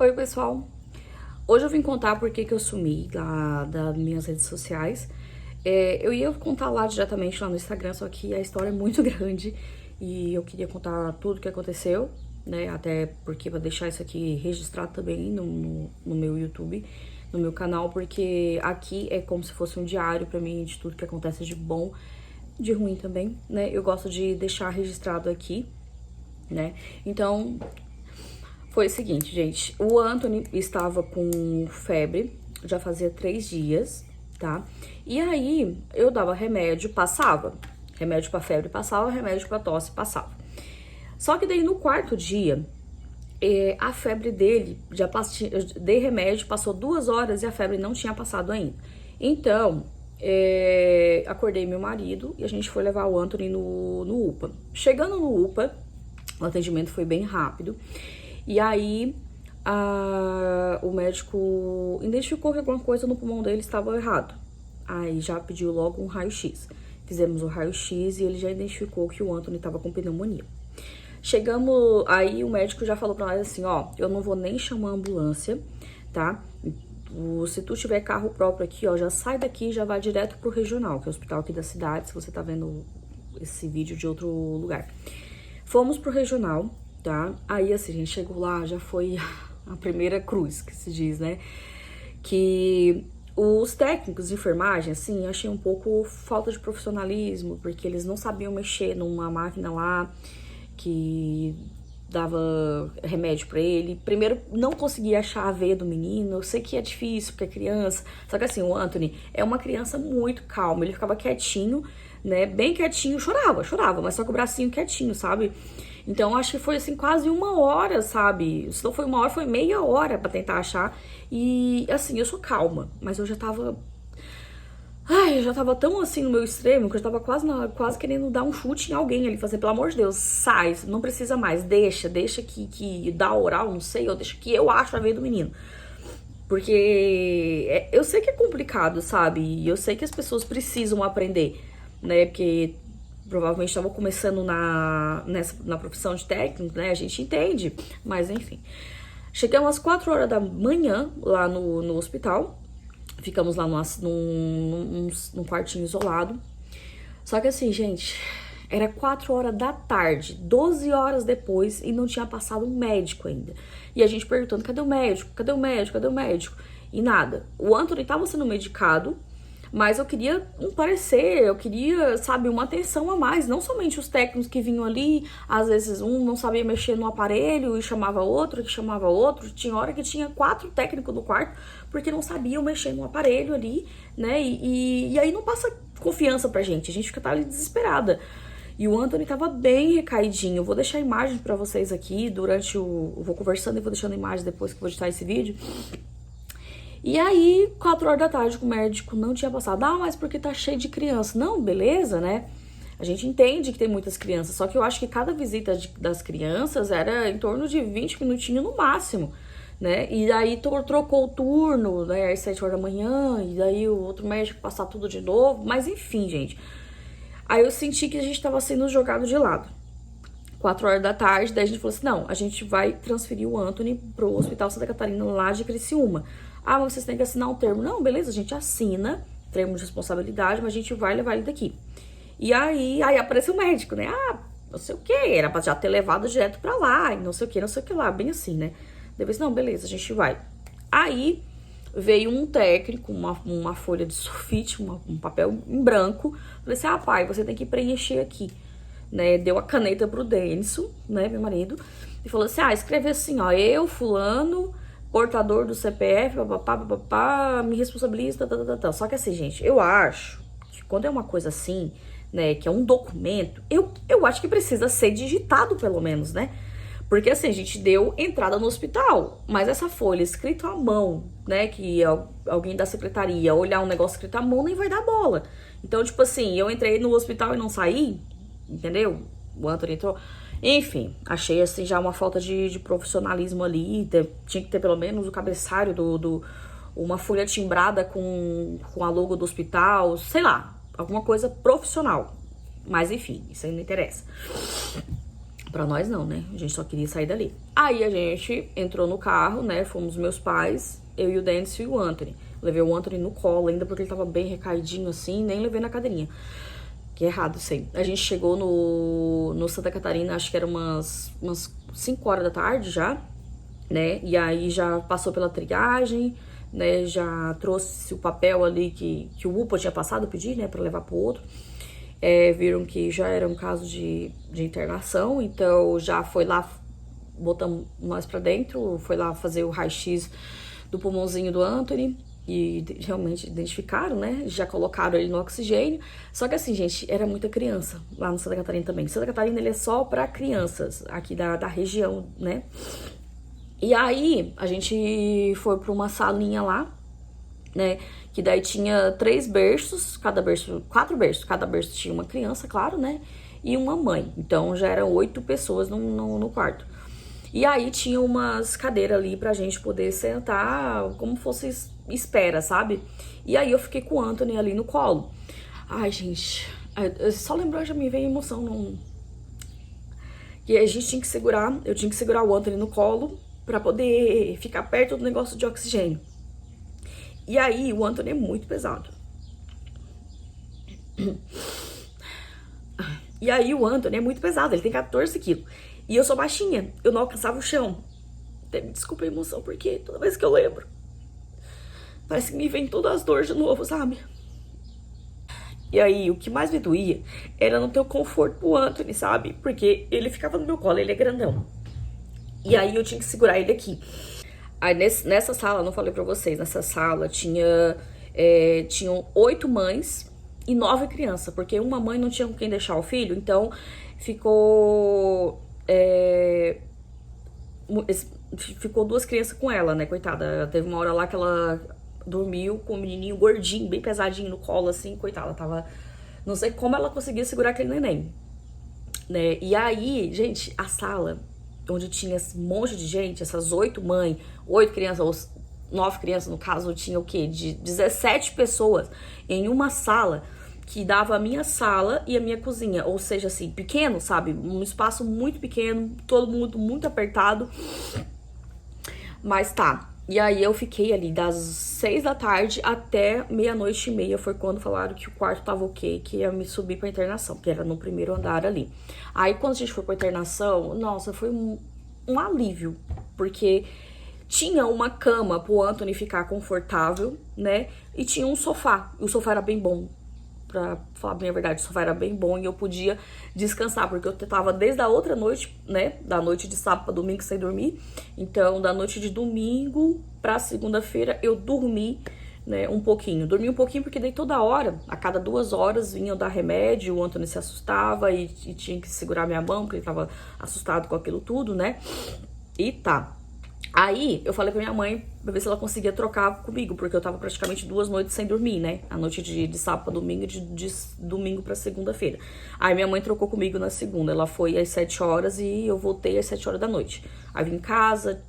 Oi, pessoal. Hoje eu vim contar por que eu sumi das minhas redes sociais. Eu ia contar lá diretamente lá no Instagram, só que a história é muito grande e eu queria contar tudo o que aconteceu, né? Até porque vou deixar isso aqui registrado também no meu YouTube, no meu canal, porque aqui é como se fosse um diário pra mim de tudo que acontece de bom, de ruim também, né? Eu gosto de deixar registrado aqui, né? Então, foi o seguinte, gente. O Anthony estava com febre, já fazia 3 dias, tá? E aí, eu dava remédio, passava. Remédio pra febre passava, remédio pra tosse passava. Só que daí, no quarto dia, a febre dele, eu dei remédio, passou 2 horas e a febre não tinha passado ainda. Então, acordei meu marido e a gente foi levar o Anthony no UPA. Chegando no UPA, o atendimento foi bem rápido. E aí, o médico identificou que alguma coisa no pulmão dele estava errado. Aí já pediu logo um raio-x. Fizemos o raio-x e ele já identificou que o Anthony estava com pneumonia. Chegamos, aí o médico já falou pra nós assim, ó, eu não vou nem chamar a ambulância, tá? Se tu tiver carro próprio aqui, ó, já sai daqui e já vai direto pro regional, que é o hospital aqui da cidade, se você tá vendo esse vídeo de outro lugar. Fomos pro regional, tá? Aí, assim, a gente chegou lá, já foi a primeira cruz, que se diz, né? Que os técnicos de enfermagem, assim, eu achei um pouco falta de profissionalismo, porque eles não sabiam mexer numa máquina lá que dava remédio pra ele. Primeiro, não conseguia achar a veia do menino. Eu sei que é difícil, porque é criança. Só que assim, o Anthony é uma criança muito calma. Ele ficava quietinho, né? Bem quietinho. Chorava, mas só com o bracinho quietinho, sabe? Então, acho que foi assim, quase 1 hora, sabe? Se não foi 1 hora, foi meia hora pra tentar achar. E assim, eu sou calma, mas eu já tava. Ai, eu já tava tão assim no meu extremo que eu já tava quase querendo dar um chute em alguém ali, fazer, pelo amor de Deus, sai, não precisa mais, deixa que dá oral, não sei, ou deixa que eu acho a veia do menino. Porque eu sei que é complicado, sabe? E eu sei que as pessoas precisam aprender, né? Porque provavelmente estavam começando na profissão de técnico, né? A gente entende, mas enfim. Chegamos às 4 horas da manhã lá no hospital. Ficamos lá num quartinho isolado. Só que assim, gente, era 4 horas da tarde, 12 horas depois, e não tinha passado um médico ainda. E a gente perguntando, cadê o médico? Cadê o médico? Cadê o médico? E nada. O Anthony estava sendo medicado, mas eu queria um parecer, eu queria, sabe, uma atenção a mais. Não somente os técnicos que vinham ali, às vezes um não sabia mexer no aparelho e chamava outro, que chamava outro. Tinha hora que tinha 4 técnicos no quarto, porque não sabiam mexer no aparelho ali, né? E aí não passa confiança pra gente, a gente fica ali desesperada. E o Anthony tava bem recaidinho. Eu vou deixar imagens pra vocês aqui durante eu vou conversando e vou deixando imagens depois que eu vou editar esse vídeo. E aí, 4 horas da tarde, o médico não tinha passado. Ah, mas porque tá cheio de criança. Não, beleza, né? A gente entende que tem muitas crianças, só que eu acho que cada visita das crianças era em torno de 20 minutinhos no máximo, né? E daí trocou o turno, né, às 7 horas da manhã, e daí o outro médico passar tudo de novo. Mas enfim, gente. Aí eu senti que a gente tava sendo jogado de lado. 4 horas da tarde, daí a gente falou assim, não, a gente vai transferir o Anthony pro Hospital Santa Catarina lá de Criciúma. Ah, mas vocês têm que assinar um termo. Não, beleza, a gente assina, termo de responsabilidade, mas a gente vai levar ele daqui. E aí apareceu o médico, né? Ah, não sei o que, era pra já ter levado direto pra lá, e não sei o que lá, bem assim, né? Depois, não, beleza, a gente vai. Aí veio um técnico, uma folha de sulfite, um papel em branco. Falei assim, ah, pai, você tem que preencher aqui. Né, deu a caneta pro Denison, né, meu marido, e falou assim, escreve assim, ó, eu, fulano, portador do CPF, papapá, me responsabilizo, tá. Só que assim, gente, eu acho que quando é uma coisa assim, né, que é um documento, eu acho que precisa ser digitado, pelo menos, né, porque assim, a gente deu entrada no hospital, mas essa folha escrita à mão, né, que alguém da secretaria olhar um negócio escrito à mão, nem vai dar bola. Então, tipo assim, eu entrei no hospital e não saí, entendeu? O Anthony entrou. Enfim, achei assim já uma falta de profissionalismo ali. Tinha que ter pelo menos o cabeçalho uma folha timbrada com a logo do hospital, sei lá, alguma coisa profissional. Mas enfim, isso aí não interessa. Pra nós não, né? A gente só queria sair dali. Aí a gente entrou no carro, né? Fomos meus pais, eu e o Dennis e o Anthony. Levei o Anthony no colo ainda porque ele tava bem recaidinho assim, nem levei na cadeirinha. Que é errado isso aí. A gente chegou no Santa Catarina, acho que era umas 5 horas da tarde já, né? E aí já passou pela triagem, né? Já trouxe o papel ali que o UPA tinha passado, eu pedi, né? Pra levar pro outro. Viram que já era um caso de internação, então já foi lá, botamos nós pra dentro, foi lá fazer o raio-x do pulmãozinho do Anthony e realmente identificaram, né? Já colocaram ele no oxigênio. Só que assim, gente, era muita criança lá no Santa Catarina também. Santa Catarina, ele é só pra crianças aqui da região, né? E aí, a gente foi pra uma salinha lá, né? Que daí tinha 3 berços, 4 berços, cada berço tinha uma criança, claro, né? E uma mãe. Então já eram 8 pessoas no quarto. E aí tinha umas cadeiras ali pra gente poder sentar, como fosse espera, sabe? E aí eu fiquei com o Anthony ali no colo. Ai, gente, só lembrar já me veio emoção. Não... E a gente tinha que segurar, eu tinha que segurar o Anthony no colo pra poder ficar perto do negócio de oxigênio. E aí, o Anthony é muito pesado. E aí, o Anthony é muito pesado, ele tem 14 quilos. E eu sou baixinha, eu não alcançava o chão. Até me desculpa a emoção, porque toda vez que eu lembro, parece que me vem todas as dores de novo, sabe? E aí, o que mais me doía era não ter o conforto pro Anthony, sabe? Porque ele ficava no meu colo, ele é grandão. E aí, eu tinha que segurar ele aqui. Aí nessa sala, não falei pra vocês, nessa sala tinham 8 mães e 9 crianças, porque uma mãe não tinha com quem deixar o filho, então ficou 2 crianças com ela, né, coitada. Teve uma hora lá que ela dormiu com o menininho gordinho, bem pesadinho no colo, assim, coitada, tava... Não sei como ela conseguia segurar aquele neném, né, e aí, gente, a sala... onde tinha esse monte de gente, essas 8 mães, 8 crianças, ou 9 crianças, no caso, tinha o quê? De 17 pessoas em uma sala que dava a minha sala e a minha cozinha. Ou seja, assim, pequeno, sabe? Um espaço muito pequeno, todo mundo muito apertado. Mas tá. E aí eu fiquei ali das 6 da tarde até 00:30, foi quando falaram que o quarto tava ok, que ia me subir pra internação, que era no primeiro andar ali. Aí quando a gente foi pra internação, nossa, foi um alívio, porque tinha uma cama pro Anthony ficar confortável, né? E tinha um sofá, e o sofá era bem bom. Pra falar bem a verdade, o sofá era bem bom e eu podia descansar, porque eu tava desde a outra noite, né, da noite de sábado pra domingo sem dormir. Então, da noite de domingo pra segunda-feira, eu dormi, né, um pouquinho. Dormi um pouquinho porque daí toda hora, a cada 2 horas, vinham dar remédio, o Antônio se assustava e tinha que segurar minha mão, porque ele tava assustado com aquilo tudo, né. E tá. Aí, eu falei pra minha mãe pra ver se ela conseguia trocar comigo, porque eu tava praticamente 2 noites sem dormir, né? A noite de sábado pra domingo e de domingo pra segunda-feira. Aí minha mãe trocou comigo na segunda. Ela foi às 7 horas e eu voltei às 7 horas da noite. Aí vim em casa,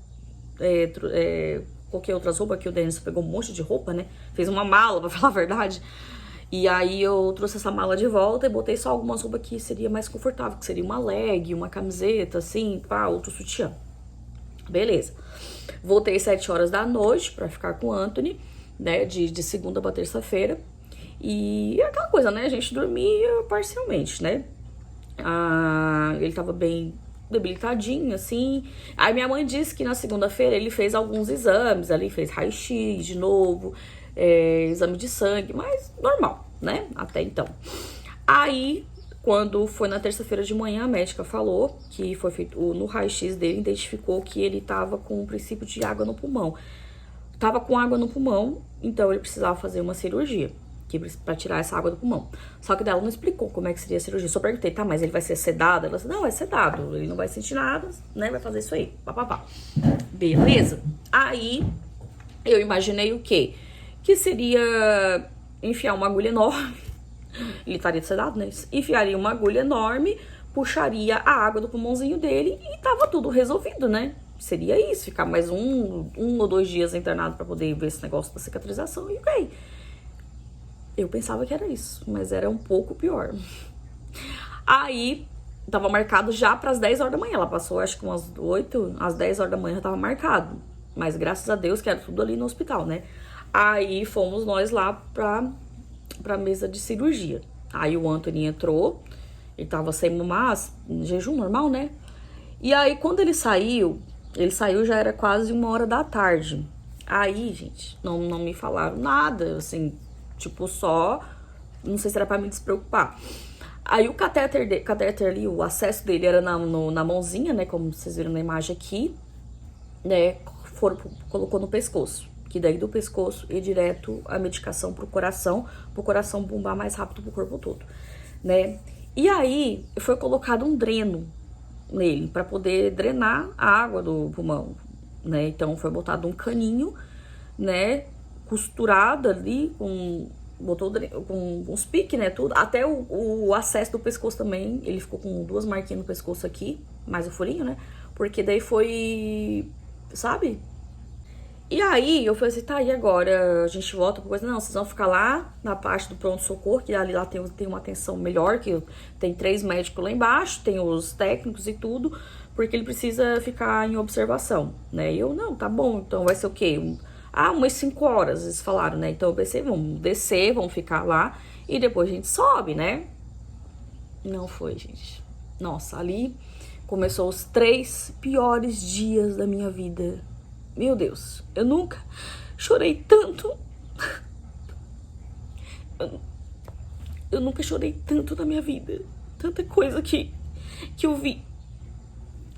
coloquei outras roupas, que o Denis pegou um monte de roupa, né? Fez uma mala, pra falar a verdade. E aí eu trouxe essa mala de volta e botei só algumas roupas que seria mais confortável, que seria uma leg, uma camiseta, assim, pá, outro sutiã. Beleza. Voltei às 7 horas da noite pra ficar com o Anthony, né? De segunda pra terça-feira. E aquela coisa, né? A gente dormia parcialmente, né? Ele tava bem debilitadinho, assim. Aí minha mãe disse que na segunda-feira ele fez alguns exames ali, fez raio-x de novo, exame de sangue, mas normal, né? Até então. Aí, quando foi na terça-feira de manhã, a médica falou que foi feito no raio-x dele, identificou que ele tava com um princípio de água no pulmão. Tava com água no pulmão, então ele precisava fazer uma cirurgia pra tirar essa água do pulmão. Só que daí ela não explicou como é que seria a cirurgia. Só perguntei, tá, mas ele vai ser sedado? Ela disse, não, é sedado, ele não vai sentir nada, né, vai fazer isso aí, papapá. Beleza? Aí, eu imaginei o quê? Que seria enfiar uma agulha enorme, ele estaria sedado, né, enfiaria uma agulha enorme, puxaria a água do pulmãozinho dele e tava tudo resolvido, né? Seria isso, ficar mais um ou 2 dias internado pra poder ver esse negócio da cicatrização e ok. Eu pensava que era isso, mas era um pouco pior. Aí, tava marcado já para as 10 horas da manhã. Ela passou, acho que umas 8, às 10 horas da manhã já tava marcado. Mas graças a Deus que era tudo ali no hospital, né? Aí fomos nós lá pra mesa de cirurgia. Aí o Anthony entrou, ele tava sem mamar, em jejum normal, né? E aí quando ele saiu já era quase 1 hora da tarde. Aí, gente, não me falaram nada, assim, tipo, só, não sei se era pra me despreocupar. Aí o catéter ali, o acesso dele era na mãozinha, né, como vocês viram na imagem aqui, né, colocou no pescoço. Que daí do pescoço ir direto a medicação pro coração bombar mais rápido pro corpo todo, né. E aí foi colocado um dreno nele para poder drenar a água do pulmão, né. Então foi botado um caninho, né, costurado ali botou com uns piques, né, tudo, até o acesso do pescoço também, ele ficou com 2 marquinhas no pescoço aqui, mais o furinho, né, porque daí foi, sabe? E aí eu falei assim, tá, e agora a gente volta pra coisa? Não, vocês vão ficar lá na parte do pronto-socorro, que ali lá tem uma atenção melhor, que tem 3 médicos lá embaixo, tem os técnicos e tudo, porque ele precisa ficar em observação, né? E eu, não, tá bom, então vai ser o quê? Umas 5 horas, eles falaram, né? Então eu pensei, vamos descer, vamos ficar lá e depois a gente sobe, né? Não foi, gente. Nossa, ali começou os 3 piores dias da minha vida. Meu Deus, eu nunca chorei tanto. Eu nunca chorei tanto na minha vida. Tanta coisa que eu vi.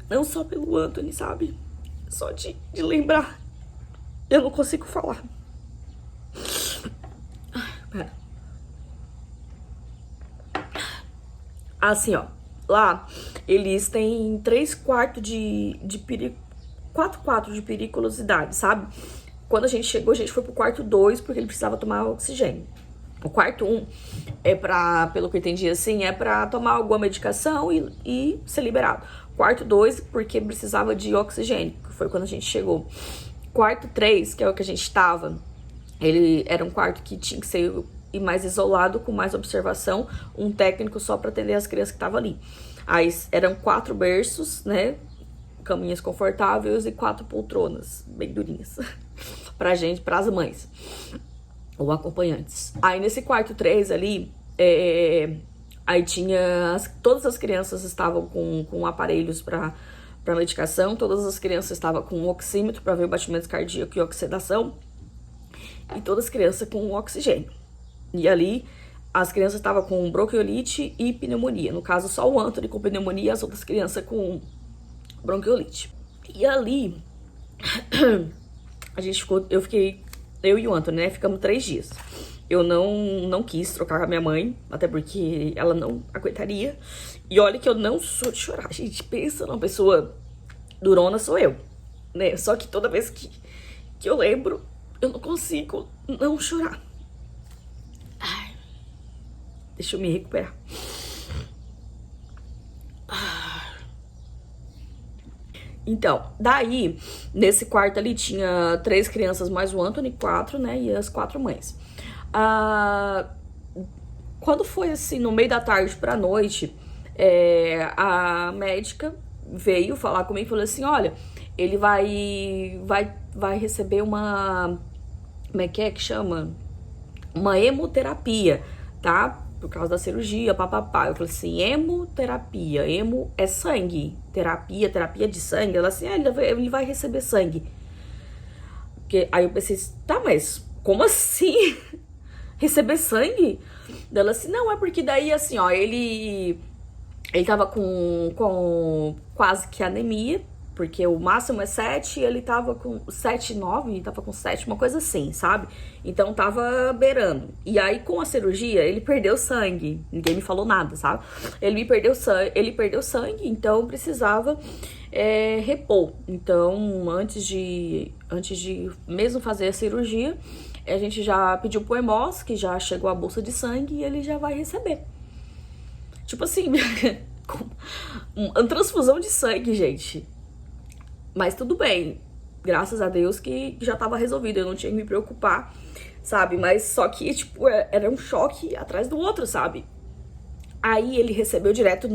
Não só pelo Anthony, sabe? Só de lembrar. Eu não consigo falar. Pera. Assim, ó. Lá, eles têm 3 quartos de 4 quartos de periculosidade, sabe? Quando a gente chegou, a gente foi pro quarto 2, porque ele precisava tomar oxigênio. O quarto 1 é pra, pelo que eu entendi assim, é pra tomar alguma medicação e ser liberado. Quarto 2, porque precisava de oxigênio, que foi quando a gente chegou. Quarto 3, que é o que a gente tava, ele era um quarto que tinha que ser mais isolado, com mais observação, um técnico só pra atender as crianças que estavam ali. Aí eram 4 berços, né? Caminhas confortáveis e 4 poltronas bem durinhas pra gente, pras mães ou acompanhantes. Aí nesse quarto 3 ali, aí tinha todas as crianças estavam com aparelhos para medicação, todas as crianças estavam com um oxímetro para ver o batimento cardíaco e oxidação, e todas as crianças com oxigênio. E ali as crianças estavam com bronquiolite e pneumonia. No caso, só o Anthony com pneumonia e as outras crianças com bronquiolite. E ali a gente ficou, eu e o Anthony, né, ficamos 3 dias. Eu não quis trocar com a minha mãe, até porque ela não aguentaria. E olha que eu não sou de chorar, gente. Pensa numa pessoa durona, sou eu, né? Só que toda vez que eu lembro, eu não consigo não chorar. Ai, deixa eu me recuperar. Então, daí, nesse quarto ali tinha 3 crianças mais o Anthony, 4, né? E as 4 mães. Quando foi assim, no meio da tarde pra noite, a médica veio falar comigo e falou assim, olha, ele vai receber uma... Como é que chama? Uma hemoterapia, tá? Por causa da cirurgia, papapá. Eu falei assim, hemoterapia. Hemo é sangue. Terapia de sangue. Ela assim, ele vai receber sangue. Aí eu pensei, tá, mas como assim? Receber sangue? Ela assim, não, é porque daí assim, ó, ele tava com quase que anemia, porque o máximo é 7, ele tava com 7,9, tava com 7, uma coisa assim, sabe? Então tava beirando. E aí com a cirurgia, ele perdeu sangue. Ninguém me falou nada, sabe? Ele perdeu sangue, então precisava repor. Então, antes de mesmo fazer a cirurgia, a gente já pediu pro Hemós, que já chegou a bolsa de sangue, e ele já vai receber. Tipo assim, uma transfusão de sangue, gente. Mas tudo bem, graças a Deus que já tava resolvido, eu não tinha que me preocupar, sabe? Mas só que, tipo, era um choque atrás do outro, sabe? Aí ele recebeu direto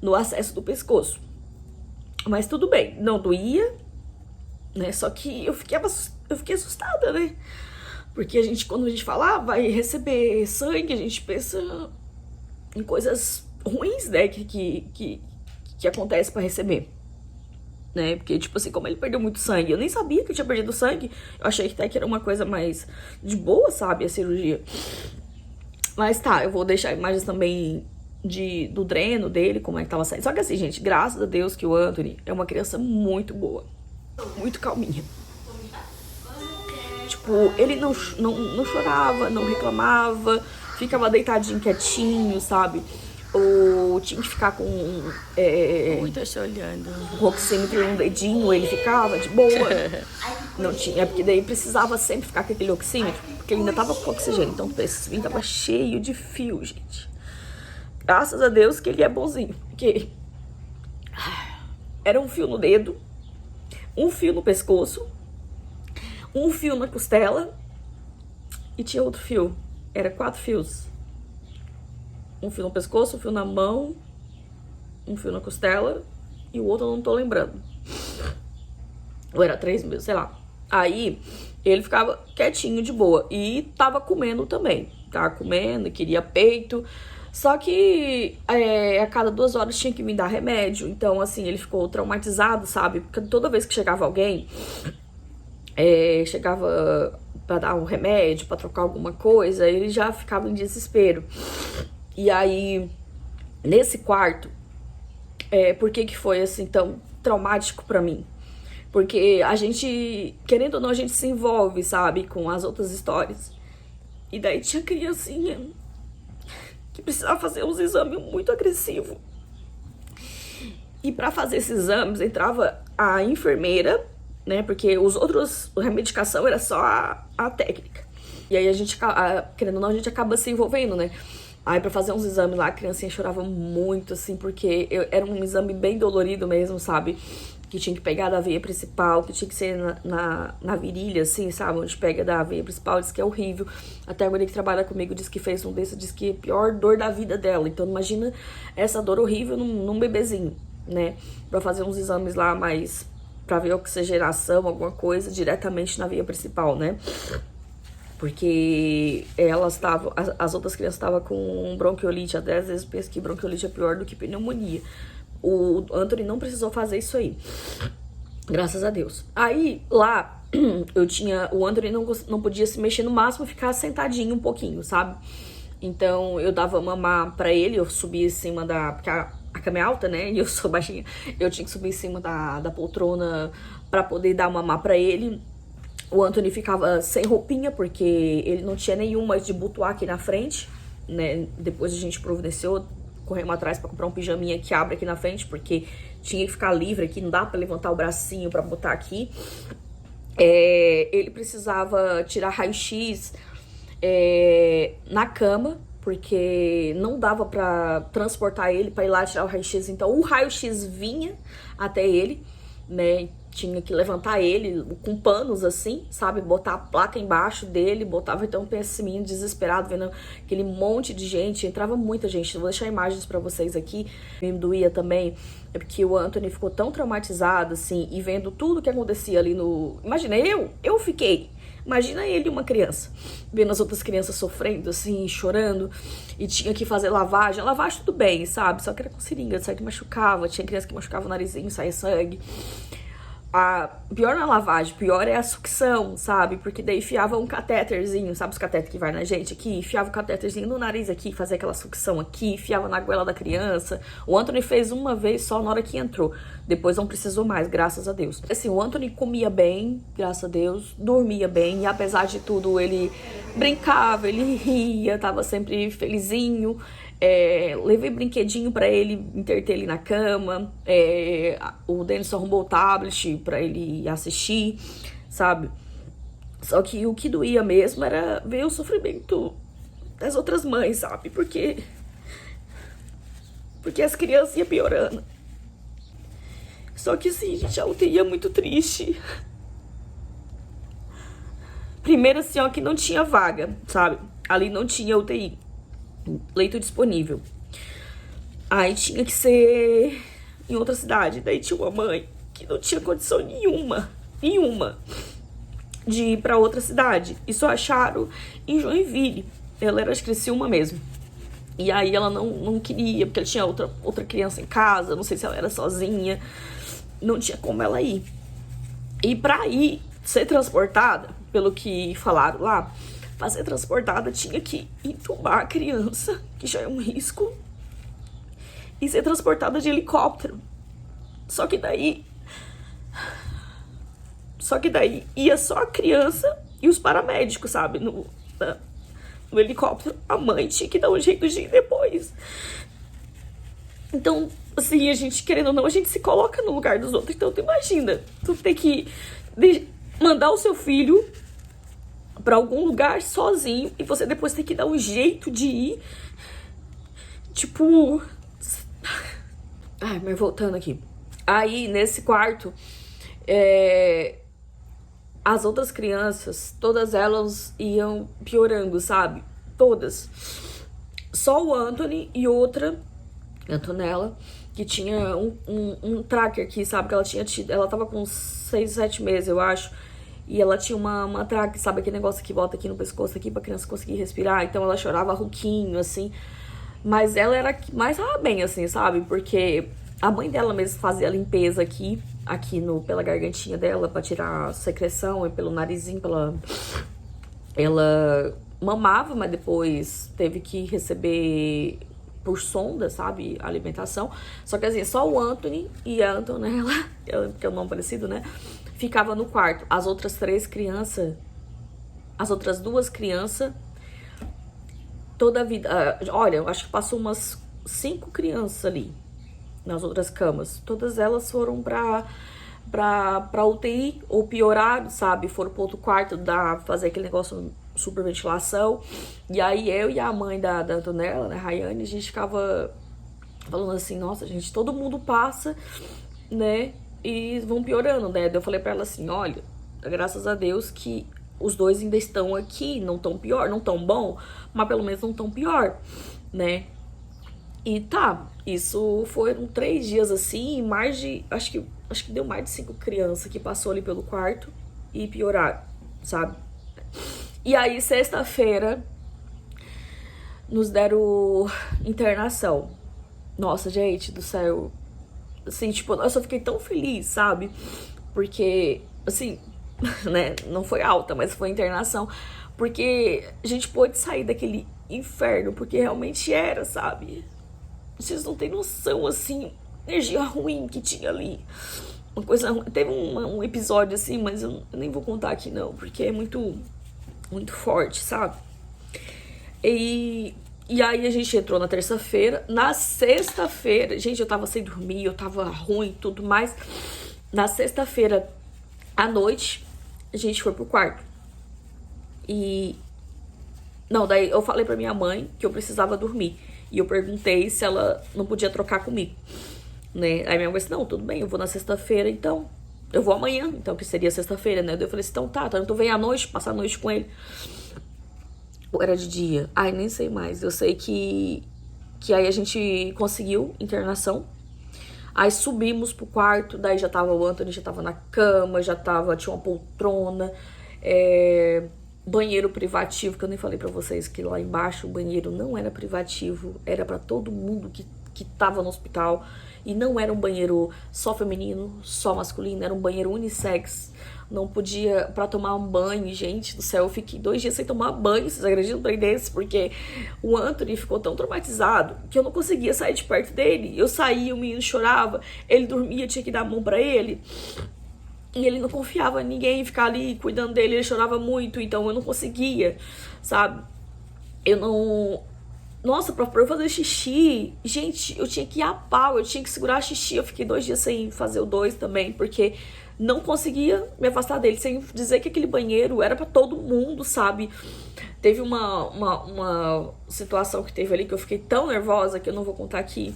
no acesso do pescoço. Mas tudo bem, não doía, né? Só que eu fiquei assustada, né? Porque quando a gente fala, vai receber sangue, a gente pensa em coisas ruins, né? Que acontece pra receber. Né? Porque, tipo assim, como ele perdeu muito sangue, eu nem sabia que eu tinha perdido sangue. Eu achei que até que era uma coisa mais de boa, sabe, a cirurgia. Mas tá, eu vou deixar imagens também do dreno dele, como é que tava saindo. Só que assim, gente, graças a Deus que o Anthony é uma criança muito boa. Muito calminha. Tipo, ele não chorava, não reclamava, ficava deitadinho, quietinho, sabe? Ou tinha que ficar com Muito olhando. o oxímetro no dedinho, ele ficava de boa. Não tinha, porque daí precisava sempre ficar com aquele oxímetro, porque ele ainda tava com oxigênio. Então esse vinho tava cheio de fio, gente. Graças a Deus que ele é bonzinho, porque era um fio no dedo, um fio no pescoço, um fio na costela e tinha outro fio. Era 4 fios. Um fio no pescoço, um fio na mão, um fio na costela e o outro eu não tô lembrando. Ou era 3 mesmo, sei lá. Aí ele ficava quietinho, de boa. E tava comendo também. Tava comendo, queria peito. Só que a cada 2 horas tinha que me dar remédio. Então, assim, ele ficou traumatizado, sabe? Porque toda vez que chegava alguém, chegava pra dar um remédio, pra trocar alguma coisa, ele já ficava em desespero. E aí, nesse quarto, por que foi assim tão traumático pra mim? Porque a gente, querendo ou não, a gente se envolve, sabe, com as outras histórias. E daí tinha criancinha que precisava fazer uns exames muito agressivos. E pra fazer esses exames entrava a enfermeira, né, porque a medicação era só a técnica. E aí a gente, querendo ou não, a gente acaba se envolvendo, né. Aí pra fazer uns exames lá, a criancinha chorava muito, assim, porque era um exame bem dolorido mesmo, sabe? Que tinha que pegar da veia principal, que tinha que ser na virilha, assim, sabe? Onde pega da veia principal, diz que é horrível. Até a mulher que trabalha comigo disse que fez um desses, disse que é a pior dor da vida dela. Então imagina essa dor horrível num bebezinho, né? Pra fazer uns exames lá, mas pra ver oxigenação, alguma coisa, diretamente na veia principal, né? Porque as outras crianças estavam com bronquiolite. Às vezes eu penso que bronquiolite é pior do que pneumonia. O Anthony não precisou fazer isso aí. Graças a Deus. Aí, lá, o Anthony não podia se mexer, no máximo ficar sentadinho um pouquinho, sabe? Então, eu dava mamar pra ele, eu subia em cima porque a cama é alta, né? E eu sou baixinha. Eu tinha que subir em cima da poltrona pra poder dar mamar pra ele. O Anthony ficava sem roupinha, porque ele não tinha nenhuma de butuar aqui na frente, né? Depois a gente providenciou, corremos atrás pra comprar um pijaminha que abre aqui na frente, porque tinha que ficar livre aqui, não dá pra levantar o bracinho pra botar aqui. Ele precisava tirar raio-x na cama, porque não dava pra transportar ele pra ir lá tirar o raio-x. Então o raio-x vinha até ele, né? Tinha que levantar ele com panos assim, sabe? Botar a placa embaixo dele, botava então esse menino desesperado, vendo aquele monte de gente. Entrava muita gente. Eu vou deixar imagens pra vocês aqui. Me doía também, porque o Anthony ficou tão traumatizado, assim, e vendo tudo que acontecia ali no... Imagina, eu fiquei. Imagina ele, uma criança, vendo as outras crianças sofrendo, assim, chorando, e tinha que fazer lavagem. A lavagem tudo bem, sabe? Só que era com seringa, sabe? Que machucava. Tinha criança que machucava o narizinho, saía sangue. Pior na lavagem, pior é a sucção, sabe? Porque daí enfiava um catéterzinho, sabe os catéteres que vai na gente aqui? Enfiava o catéterzinho no nariz aqui, fazia aquela sucção aqui, enfiava na goela da criança. O Anthony fez uma vez só na hora que entrou. Depois não precisou mais, graças a Deus. Assim, o Anthony comia bem, graças a Deus, dormia bem, e apesar de tudo, ele brincava, ele ria, tava sempre felizinho. Levei brinquedinho pra ele entreter ele na cama. O Denison arrumou o tablet pra ele assistir, sabe? Só que o que doía mesmo era ver o sofrimento das outras mães, sabe? Porque as crianças iam piorando. Só que assim, gente, a UTI é muito triste. Primeiro assim, ó, que não tinha vaga, sabe? Ali não tinha UTI, leito disponível. Aí tinha que ser em outra cidade. Daí tinha uma mãe que não tinha condição nenhuma de ir pra outra cidade. E só acharam em Joinville. Ela era de Criciúma mesmo. E aí ela não queria, porque ela tinha outra criança em casa, não sei se ela era sozinha. Não tinha como ela ir. E pra ir, ser transportada, pelo que falaram lá, pra ser transportada tinha que entubar a criança, que já é um risco, e ser transportada de helicóptero. Só que daí ia só a criança e os paramédicos, sabe? No helicóptero, a mãe tinha que dar um jeito de ir depois. Então, assim, a gente, querendo ou não, a gente se coloca no lugar dos outros. Então, tu imagina, tu tem que mandar o seu filho pra algum lugar sozinho e você depois tem que dar um jeito de ir. Tipo... Ai, mas voltando aqui. Aí, nesse quarto, as outras crianças, todas elas iam piorando, sabe? Todas. Só o Anthony e outra, Antonella, que tinha um tracker aqui, sabe? Que ela tinha tido. Ela tava com 6, 7 meses, eu acho. E ela tinha uma tracker, sabe? Aquele negócio que bota aqui no pescoço aqui pra criança conseguir respirar. Então ela chorava rouquinho, assim. Mas ela era que mais tava bem, assim, sabe? Porque a mãe dela mesmo fazia a limpeza aqui pela gargantinha dela, pra tirar a secreção, e pelo narizinho, ela mamava, mas depois teve que receber por sonda, sabe, a alimentação. Só que assim, só o Anthony e a Antonella, que é o nome parecido, né, ficava no quarto. As outras duas crianças, toda a vida, olha, eu acho que passou umas 5 crianças ali nas outras camas. Todas elas foram pra UTI, ou pioraram, sabe? Foram pro outro quarto fazer aquele negócio, superventilação. E aí eu e a mãe da Antonella, né, Rayane, a gente ficava falando assim, nossa, gente, todo mundo passa, né? E vão piorando, né? Eu falei pra ela assim, olha, graças a Deus que os dois ainda estão aqui, não tão pior, não tão bom, mas pelo menos não tão pior, né? E tá, isso foram 3 dias assim, mais de, acho que deu mais de 5 crianças que passou ali pelo quarto e pioraram, sabe? E aí, sexta-feira, nos deram internação. Nossa, gente do céu. Assim, tipo, eu só fiquei tão feliz, sabe? Porque, assim, né, não foi alta, mas foi internação. Porque a gente pôde sair daquele inferno, porque realmente era, sabe? Vocês não têm noção, assim, energia ruim que tinha ali. Uma coisa ruim. Teve um episódio assim, mas eu nem vou contar aqui não, porque é muito forte, sabe? E aí a gente entrou na terça-feira. Na sexta-feira, gente, eu tava sem dormir, eu tava ruim e tudo mais. Na sexta-feira, à noite, a gente foi pro quarto. Não, daí eu falei pra minha mãe que eu precisava dormir. E eu perguntei se ela não podia trocar comigo, né? Aí minha mãe disse, não, tudo bem, eu vou na sexta-feira, então. Eu vou amanhã, então, que seria sexta-feira, né? Daí eu falei assim, então tá, então tu vem à noite, passar a noite com ele. Ou era de dia? Ai, nem sei mais. Eu sei que aí a gente conseguiu internação. Aí subimos pro quarto, daí já tava o Anthony, já tava na cama, tinha uma poltrona, banheiro privativo, que eu nem falei pra vocês que lá embaixo o banheiro não era privativo, era pra todo mundo que tava no hospital. E não era um banheiro só feminino, só masculino, era um banheiro unissex. Não podia, pra tomar um banho, gente do céu, eu fiquei 2 dias sem tomar banho, vocês acreditam um trem desse? Porque o Anthony ficou tão traumatizado que eu não conseguia sair de perto dele. Eu saía, o menino chorava, ele dormia, tinha que dar a mão pra ele. E ele não confiava em ninguém ficar ali cuidando dele, ele chorava muito, então eu não conseguia, sabe? Eu não... Nossa, pra eu fazer xixi, gente, eu tinha que ir a pau, eu tinha que segurar xixi. Eu fiquei 2 dias sem fazer o 2 também, porque não conseguia me afastar dele, sem dizer que aquele banheiro era pra todo mundo, sabe? Teve uma situação que teve ali que eu fiquei tão nervosa, que eu não vou contar aqui,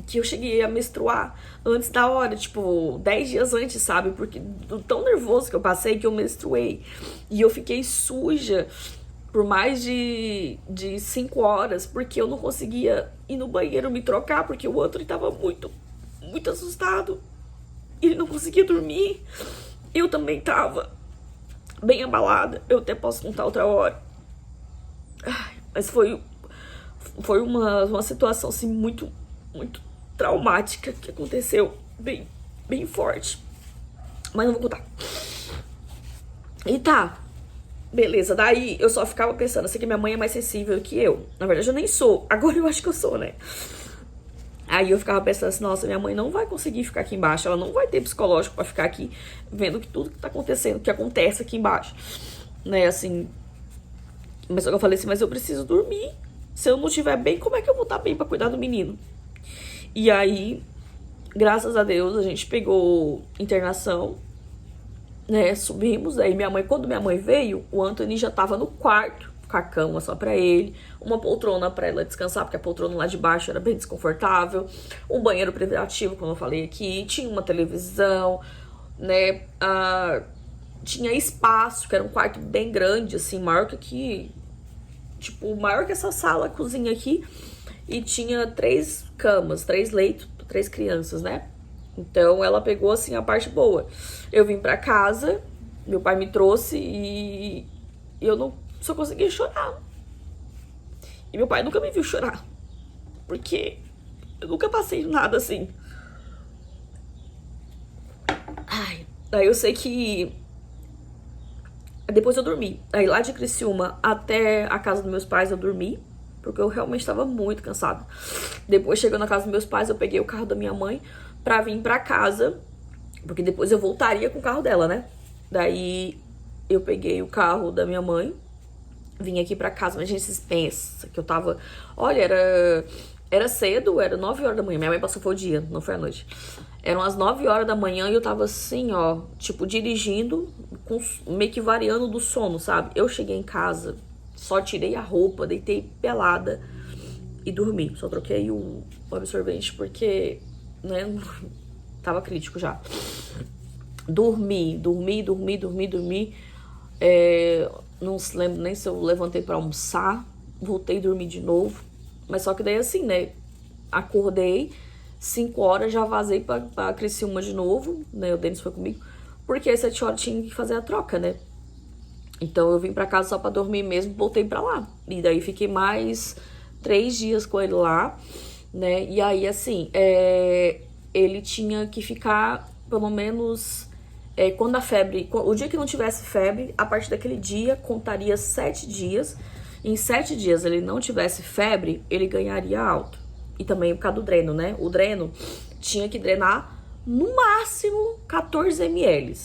que eu cheguei a menstruar antes da hora, tipo, 10 dias antes, sabe? Porque tão nervoso que eu passei que eu menstruei. E eu fiquei suja por mais de 5 horas, porque eu não conseguia ir no banheiro me trocar, porque o outro estava muito, muito assustado. Ele não conseguia dormir. Eu também estava bem abalada. Eu até posso contar outra hora. Ai, mas foi uma situação assim muito, muito traumática que aconteceu, bem, bem forte. Mas não vou contar. E tá, beleza. Daí eu só ficava pensando, assim, que minha mãe é mais sensível que eu. Na verdade eu nem sou. Agora eu acho que eu sou, né? Aí eu ficava pensando assim, nossa, minha mãe não vai conseguir ficar aqui embaixo. Ela não vai ter psicológico pra ficar aqui vendo que tudo que tá acontecendo, que acontece aqui embaixo. Né, assim. Mas só que eu falei assim, mas eu preciso dormir. Se eu não estiver bem, como é que eu vou estar bem pra cuidar do menino? E aí, graças a Deus, a gente pegou internação, né? Subimos. Aí quando minha mãe veio, o Anthony já tava no quarto, com a cama só pra ele, uma poltrona pra ela descansar, porque a poltrona lá de baixo era bem desconfortável, um banheiro privativo, como eu falei aqui, tinha uma televisão, né? Tinha espaço, que era um quarto bem grande, assim, maior que aqui, tipo, maior que essa sala, cozinha aqui, e tinha 3 camas, 3 leitos, 3 crianças, né? Então ela pegou, assim, a parte boa. Eu vim pra casa, meu pai me trouxe e eu não só conseguia chorar. E meu pai nunca me viu chorar, porque eu nunca passei nada assim. Ai, aí eu sei que depois eu dormi. Aí lá de Criciúma até a casa dos meus pais eu dormi, porque eu realmente estava muito cansada. Depois, chegando na casa dos meus pais, eu peguei o carro da minha mãe pra vir pra casa, porque depois eu voltaria com o carro dela, né? Daí eu peguei o carro da minha mãe, vim aqui pra casa, mas a gente pensa que eu tava... Olha, era cedo, era 9 horas da manhã. Minha mãe passou foi o dia, não foi a noite. Eram as 9 horas da manhã e eu tava assim, ó, tipo, dirigindo, meio que variando do sono, sabe? Eu cheguei em casa, só tirei a roupa, deitei pelada e dormi. Só troquei o absorvente porque, né, tava crítico já. Dormi. Não se lembro nem se eu levantei pra almoçar, voltei a dormir de novo. Mas só que daí assim, né, acordei, 5 horas já vazei pra Criciúma de novo, né, o Denis foi comigo, porque às 7 horas tinha que fazer a troca, né. Então eu vim pra casa só pra dormir mesmo, voltei pra lá. E daí fiquei mais 3 dias com ele lá, né, e aí assim, ele tinha que ficar pelo menos... quando a febre, o dia que não tivesse febre, a partir daquele dia contaria 7 dias. Em 7 dias ele não tivesse febre, ele ganharia alta. E também por causa do dreno, né? O dreno tinha que drenar no máximo 14 ml.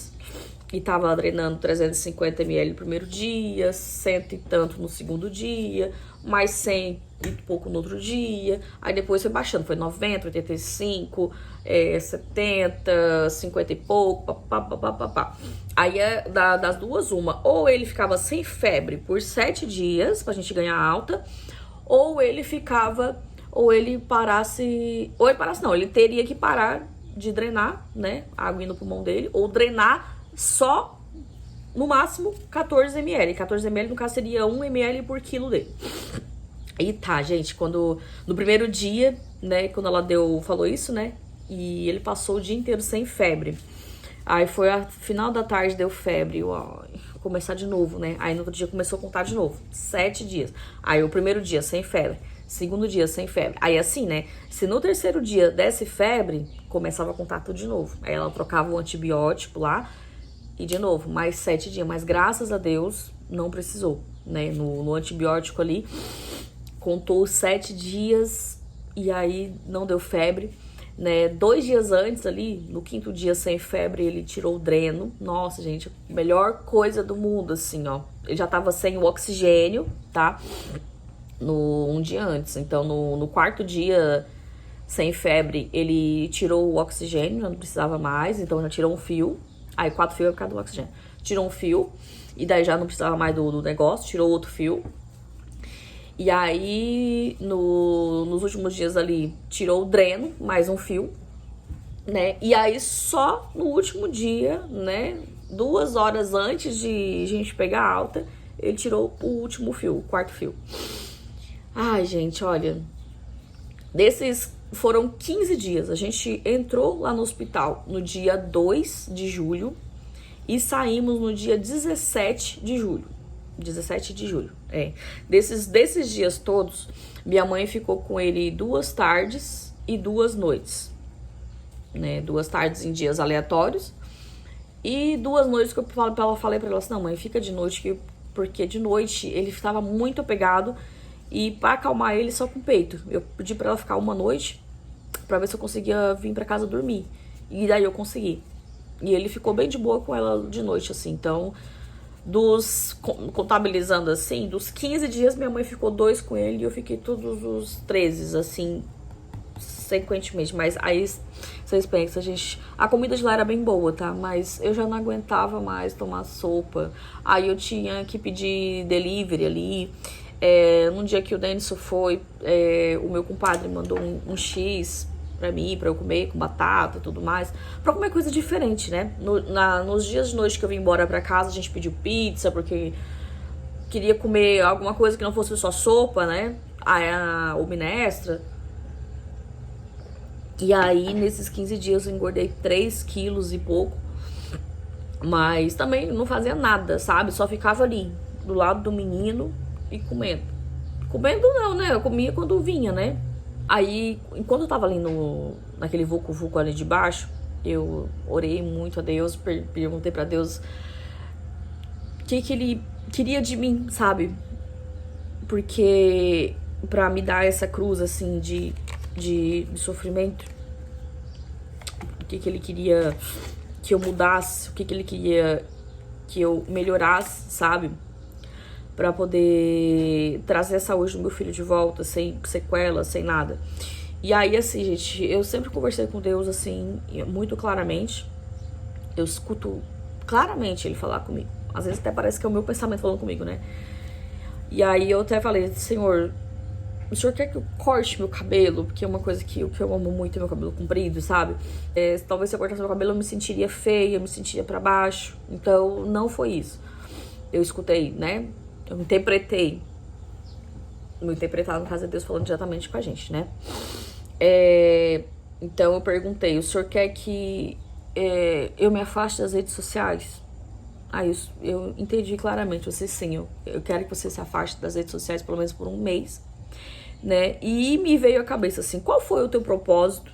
E tava drenando 350 ml no primeiro dia, 100 e tanto no segundo dia, mais 100 e pouco no outro dia. Aí depois foi baixando, foi 90, 85, 70, 50 e pouco, papapá. Aí das duas, uma. Ou ele ficava sem febre por 7 dias, pra gente ganhar alta, ou ele ficava, ou ele parasse não, ele teria que parar de drenar, né, a água no pulmão dele, ou drenar só, no máximo, 14 ml. 14 ml, no caso, seria 1 ml por quilo dele. E tá, gente, no primeiro dia, né, quando ela falou isso, né, e ele passou o dia inteiro sem febre. Aí foi a final da tarde, deu febre, vou começar de novo, né, aí no outro dia começou a contar de novo, 7 dias. Aí o primeiro dia sem febre, segundo dia sem febre. Aí assim, né, se no terceiro dia desse febre, começava a contar tudo de novo. Aí ela trocava o antibiótico lá, e de novo, mais 7 dias. Mas graças a Deus, não precisou, né? No antibiótico ali, contou 7 dias e aí não deu febre, né? 2 dias antes ali, no 5º dia sem febre, ele tirou o dreno. Nossa, gente, melhor coisa do mundo, assim, ó. Ele já tava sem o oxigênio, tá? Um dia antes. Então, no 4º dia sem febre, ele tirou o oxigênio, não precisava mais, então já tirou um fio. Aí 4 fios é por causa do oxigênio. Tirou um fio, e daí já não precisava mais do negócio, tirou outro fio. E aí, nos últimos dias ali, tirou o dreno, mais um fio, né? E aí, só no último dia, né, 2 horas antes de a gente pegar alta, ele tirou o último fio, o quarto fio. Ai, gente, olha, desses foram 15 dias. A gente entrou lá no hospital no dia 2 de julho e saímos no dia 17 de julho. 17 de julho, Desses dias todos, minha mãe ficou com ele 2 tardes e 2 noites, né? 2 tardes em dias aleatórios e 2 noites que eu falei pra ela assim, não, mãe, fica de noite, porque de noite ele estava muito apegado e pra acalmar ele só com o peito. Eu pedi pra ela ficar uma noite pra ver se eu conseguia vir pra casa dormir. E daí eu consegui. E ele ficou bem de boa com ela de noite, assim. Então, contabilizando assim, dos 15 dias, minha mãe ficou 2 com ele e eu fiquei todos os 13, assim, sequentemente. Mas aí, vocês pensam, a comida de lá era bem boa, tá? Mas eu já não aguentava mais tomar sopa. Aí eu tinha que pedir delivery ali. Num dia que o Denison foi, o meu compadre mandou um X pra mim, pra eu comer com batata e tudo mais, pra comer coisa diferente, né? Nos dias de noite que eu vim embora pra casa, a gente pediu pizza, porque queria comer alguma coisa que não fosse só sopa, né? Ou minestra. E aí, nesses 15 dias, eu engordei 3 quilos e pouco, mas também não fazia nada, sabe? Só ficava ali, do lado do menino e comendo. Comendo não, né? Eu comia quando vinha, né? Aí, enquanto eu tava ali naquele vucu-vucu ali de baixo, eu orei muito a Deus, perguntei pra Deus o que ele queria de mim, sabe? Porque pra me dar essa cruz, assim, de sofrimento, o que ele queria que eu mudasse, o que ele queria que eu melhorasse, sabe? Pra poder trazer a saúde do meu filho de volta, sem sequela, sem nada. E aí, assim, gente, eu sempre conversei com Deus, assim, muito claramente. Eu escuto claramente ele falar comigo. Às vezes até parece que é o meu pensamento falando comigo, né? E aí eu até falei, Senhor, o Senhor quer que eu corte meu cabelo? Porque é uma coisa que eu amo muito, é meu cabelo comprido, sabe? Talvez se eu cortasse meu cabelo eu me sentiria feia, eu me sentiria pra baixo. Então, não foi isso. Eu escutei, né? Eu interpretei. No interpretar, no caso, é Deus falando diretamente com a gente, né? Então eu perguntei, o senhor quer que eu me afaste das redes sociais? Aí eu entendi claramente, você sim, eu quero que você se afaste das redes sociais pelo menos por um mês, né? E me veio à cabeça assim, qual foi o teu propósito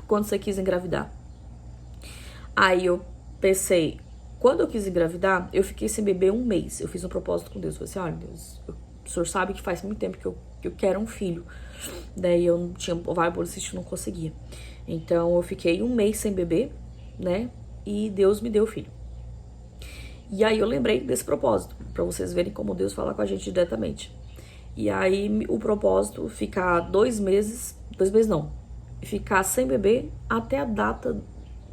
quando você quis engravidar? Aí eu pensei, quando eu quis engravidar, eu fiquei sem beber um mês. Eu fiz um propósito com Deus. Eu falei assim, olha, Deus, o senhor sabe que faz muito tempo que eu quero um filho. Daí eu não tinha ovário policístico, não conseguia. Então eu fiquei um mês sem beber, né? E Deus me deu o filho. E aí eu lembrei desse propósito, pra vocês verem como Deus fala com a gente diretamente. E aí o propósito, ficar 2 meses não, ficar sem beber até a data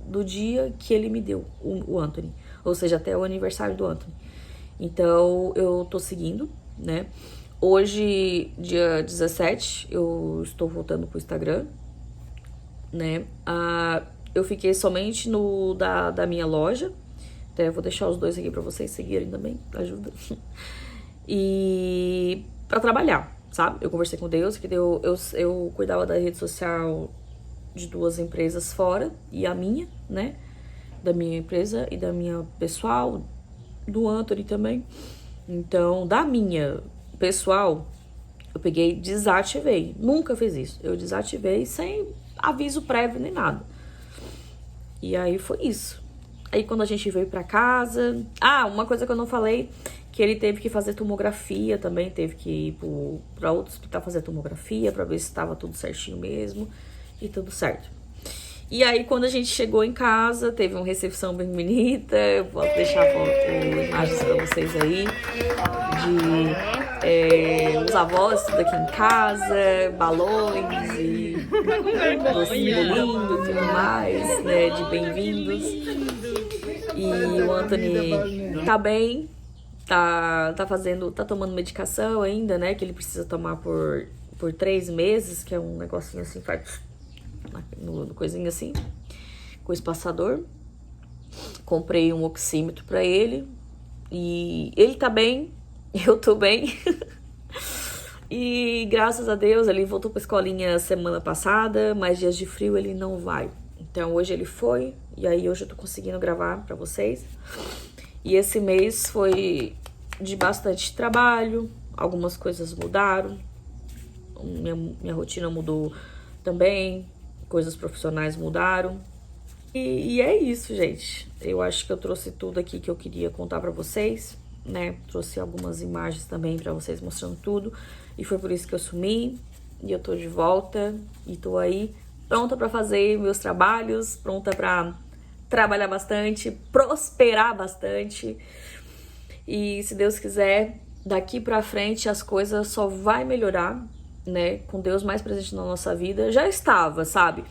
do dia que ele me deu, o Anthony. Ou seja, até o aniversário do Anthony. Então, eu tô seguindo, né? Hoje, dia 17, eu estou voltando pro Instagram, né? Eu fiquei somente no da minha loja. Até vou deixar os 2 aqui pra vocês seguirem também, ajuda. E pra trabalhar, sabe? Eu conversei com Deus, que eu cuidava da rede social de 2 empresas fora, e a minha, né? Da minha empresa e da minha pessoal, do Anthony também. Então, da minha pessoal, eu peguei, desativei. Nunca fiz isso. Eu desativei sem aviso prévio nem nada. E aí foi isso. Aí quando a gente veio pra casa... uma coisa que eu não falei, que ele teve que fazer tomografia também, teve que ir pra outro hospital fazer tomografia, pra ver se estava tudo certinho mesmo, e tudo certo. E aí, quando a gente chegou em casa, teve uma recepção bem bonita. Eu vou deixar imagens pra vocês aí de os avós tudo aqui em casa, balões e docinho lindo, tudo mais, né, de bem-vindos. E o Anthony tá bem, tá tomando medicação ainda, né, que ele precisa tomar por 3 meses, que é um negocinho assim, faz no coisinha assim, com espaçador. Comprei um oxímetro pra ele E ele tá bem, eu tô bem. E graças a Deus ele voltou pra escolinha semana passada, mas dias de frio ele não vai. Então hoje ele foi, e aí hoje eu tô conseguindo gravar pra vocês. E esse mês foi de bastante trabalho, algumas coisas mudaram, minha rotina mudou também, coisas profissionais mudaram. E é isso, gente. Eu acho que eu trouxe tudo aqui que eu queria contar pra vocês, né? Trouxe algumas imagens também pra vocês mostrando tudo. E foi por isso que eu sumi. E eu tô de volta e tô aí pronta pra fazer meus trabalhos, pronta pra trabalhar bastante, prosperar bastante. E se Deus quiser, daqui pra frente as coisas só vai melhorar, né? Com Deus mais presente na nossa vida. Já estava, sabe?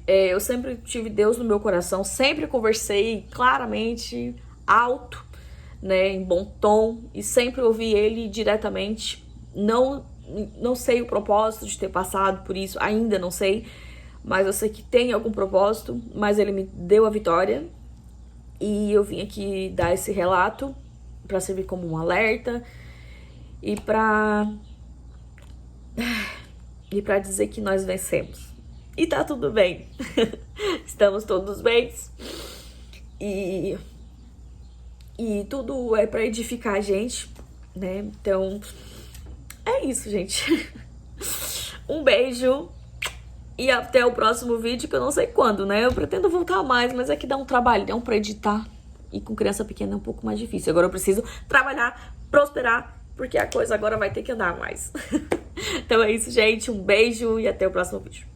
Eu sempre tive Deus no meu coração, sempre conversei claramente, alto, né, em bom tom, e sempre ouvi ele diretamente. Não sei o propósito de ter passado por isso, ainda não sei, mas eu sei que tem algum propósito, mas ele me deu a vitória, e eu vim aqui dar esse relato para servir como um alerta e para dizer que nós vencemos. E tá tudo bem. Estamos todos bem. E tudo é pra edificar a gente, né? Então, é isso, gente. Um beijo. E até o próximo vídeo, que eu não sei quando, né? Eu pretendo voltar mais, mas é que dá um trabalhão pra editar. E com criança pequena é um pouco mais difícil. Agora eu preciso trabalhar, prosperar, porque a coisa agora vai ter que andar mais. Então é isso, gente. Um beijo e até o próximo vídeo.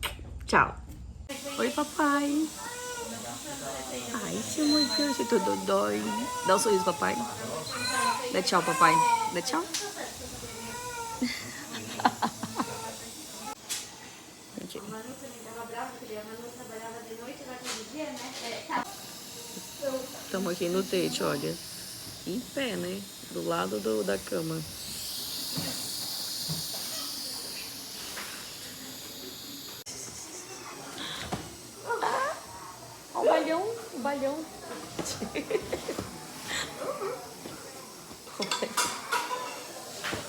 Tchau. Oi, papai. Ai, seu meu Deus, eu tô dodói. Dá um sorriso, papai. Dá tchau, papai. Dá tchau. Estamos aqui no teto, olha. Em pé, né? Do lado da cama. Ó, o balhão.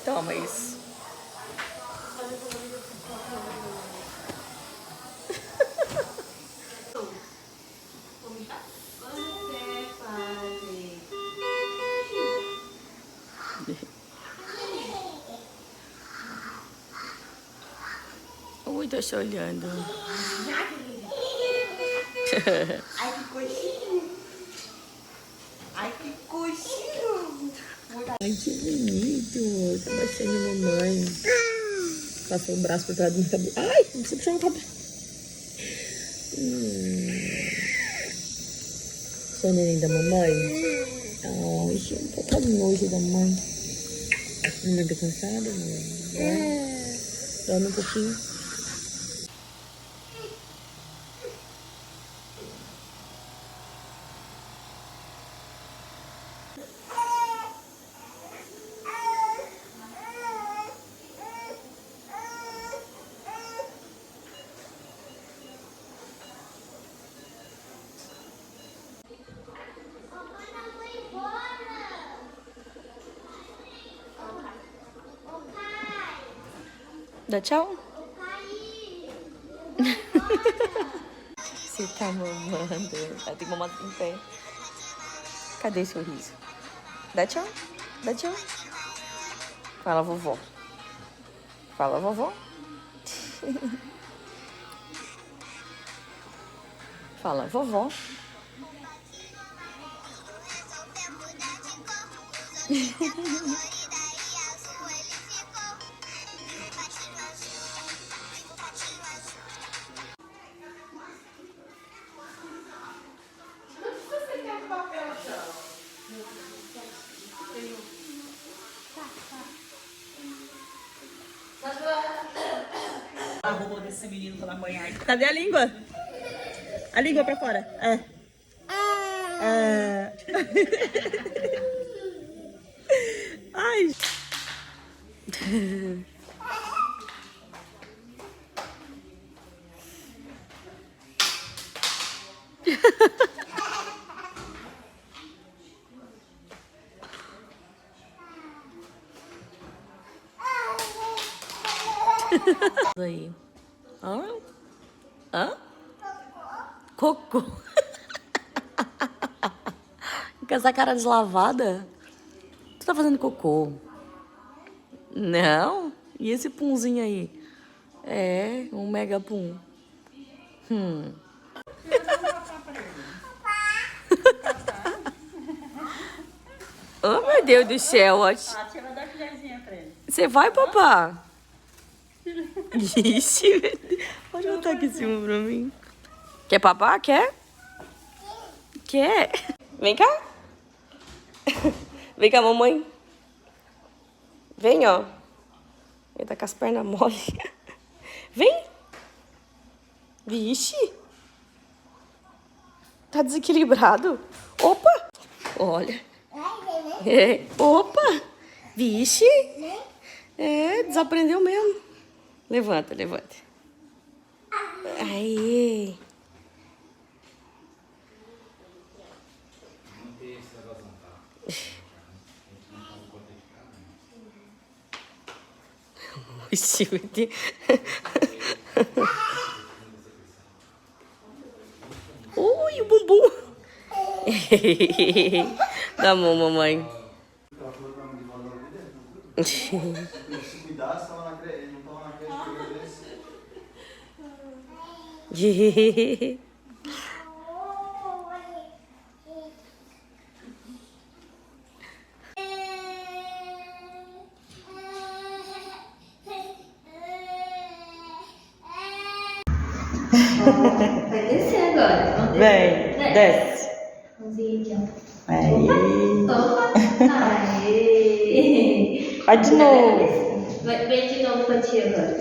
Toma isso. Ui, tô te olhando. Ai, que coxinho. Ai, que coxinho. Ai, que bonito. Tá baixando a mamãe. Passou o braço por trás do meu cabelo. Ai, não precisa puxar o cabelo. Sou neném da mamãe? Ai, gente, tá com nojo da mãe. Mamãe tá cansada, mãe? Dorme um pouquinho. Dá tchau. Você tá mamando. Tem que mamar em pé. Cadê o sorriso? Dá tchau. Dá tchau. Fala, vovó. Fala, vovó. Fala, vovó. A roupa desse menino pra banhar. Cadê a língua? A língua pra fora. É. Ai. Aí. Hã? Hã? Cocô. Com essa cara deslavada. Tu tá fazendo cocô? Não? E esse punzinho aí? É, um mega pum. Oh, meu Deus do céu. A tia vai dar colherzinha pra ele. Você vai, papá? Ixi, meu Deus. Pode botar aqui em cima pra mim. Quer papá? Quer? Quer? Vem cá. Vem cá, mamãe. Vem, ó. Ele tá com as pernas mole. Vem. Vixe. Tá desequilibrado. Opa. Olha. É. Opa. Vixe. É, desaprendeu mesmo. Levanta, levanta. Aí. Ixi, meu Deus. Ui, o bumbum. Dá a mão, mamãe. Se cuidasse, não tava na creche. Vai descer agora. Vamos descer. Vem, desce. Mãozinha aqui, ó. Aí. Opa! Aê! Vai de novo. Vem de novo com a tia agora.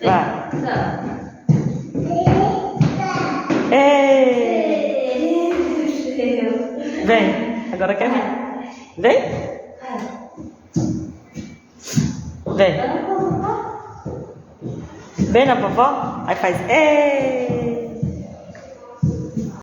Vai. Tá. Ei. Vem. Agora quer vir. Vem. Vem. Vem na vovó. Aí faz. Ei.